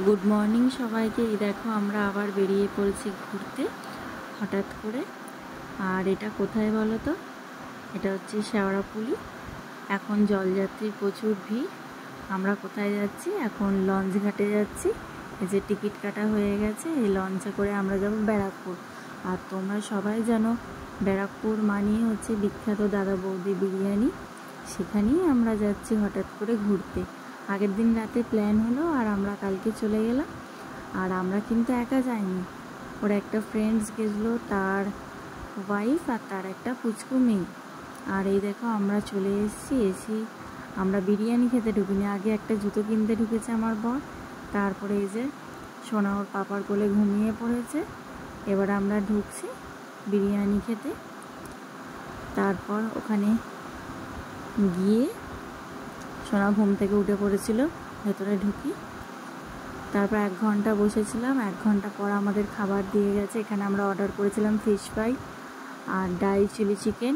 Good morning সবাইকে। এই দেখো আমরা আবার বেরিয়ে পড়েছি ঘুরতে হঠাৎ করে। আর এটা কোথায় বলো তো? এটা হচ্ছে শেওড়াফুলি। এখন জলযাত্রীর প্রচুর ভিড়। আমরা কোথায় যাচ্ছি? এখন লঞ্চ ঘাটে যাচ্ছি। এই যে টিকিট কাটা হয়ে গেছে, এই লঞ্চে করে আমরা যাব ব্যারাকপুর। আর তোমরা সবাই জানো ব্যারাকপুর মানেই হচ্ছে বিখ্যাত দাদা বৌদি বিরিয়ানি। সেখানেই আমরা যাচ্ছি হঠাৎ করে ঘুরতে। আগের দিন রাতে প্ল্যান হলো আর আমরা কালকে চলে গেলাম। আর আমরা কিন্তু একা যাইনি, ওর একটা ফ্রেন্ডস গেছিলো, তার ওয়াইফ আর তার একটা পুচকু মেয়ে। আর এই দেখো আমরা চলে এসেছি। আমরা বিরিয়ানি খেতে ঢুকিনি, আগে একটা জুতো কিনতে ঢুকেছে আমার বর। তারপরে এই যে সোনা ওর পাপার কোলে ঘুমিয়ে পড়েছে। এবার আমরা ঢুকছি বিরিয়ানি খেতে। তারপর ওখানে গিয়ে সোনা ঘুম থেকে উঠে পড়েছিল, ভেতরে ঢুকি। তারপর 1 ঘন্টা বসেছিলাম। 1 ঘন্টা পর আমাদের খাবার দিয়ে গেছে। এখানে আমরা অর্ডার করেছিলাম ফিশ ফ্রাই আর ডাই চিলি চিকেন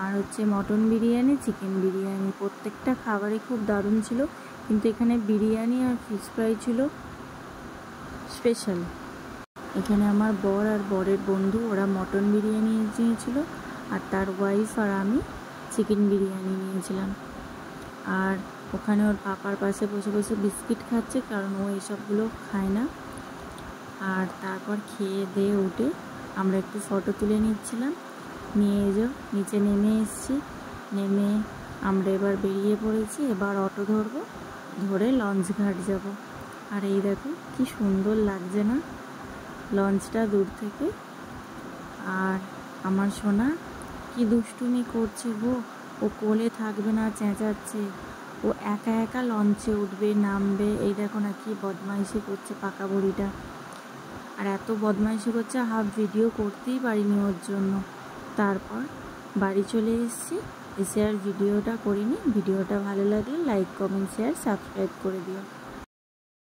আর হচ্ছে মটন বিরিয়ানি, চিকেন বিরিয়ানি। প্রত্যেকটা খাবারই খুব দারুণ ছিল, কিন্তু এখানে বিরিয়ানি আর ফিশ ফ্রাই ছিল স্পেশাল। এখানে আমার বর আর বরের বন্ধু ওরা মটন বিরিয়ানি নিয়েছিল, আর তার ওয়াইফ আর আমি চিকেন বিরিয়ানি নিয়েছিলাম। আর ওখানে ওর পাপার পাশে বসে বসে বিস্কিট খাচ্ছে, কারণ ও এসবগুলো খায় না। আর তারপর খেয়ে দিয়ে উঠে আমরা একটু ফটো তুলে নিচ্ছিলাম। নিয়ে নিচে নেমে এসেছি। নেমে আমরা এবার বেরিয়ে পড়েছি। এবার অটো ধরবো, ধরে লঞ্চ ঘাট যাব। আর এই দেখো কি সুন্দর লাগছে না লঞ্চটা দূর থেকে। আর আমার সোনা কি দুষ্টুমি করছে গো, ও কোলে থাকবে না, চেঁচাচ্ছে। ও একা একা লঞ্চে উঠবে নামবে। এই দেখো না কি বদমাইশি করছে পাকা বুড়িটা। আর এত বদমাইশি করছে, হাফ ভিডিও করতেই পারিনি ওর জন্য। তারপর বাড়ি চলে এসেছি, এসে আর ভিডিওটা করিনি। ভিডিওটা ভালো লাগলে লাইক, কমেন্ট, শেয়ার, সাবস্ক্রাইব করে দিও।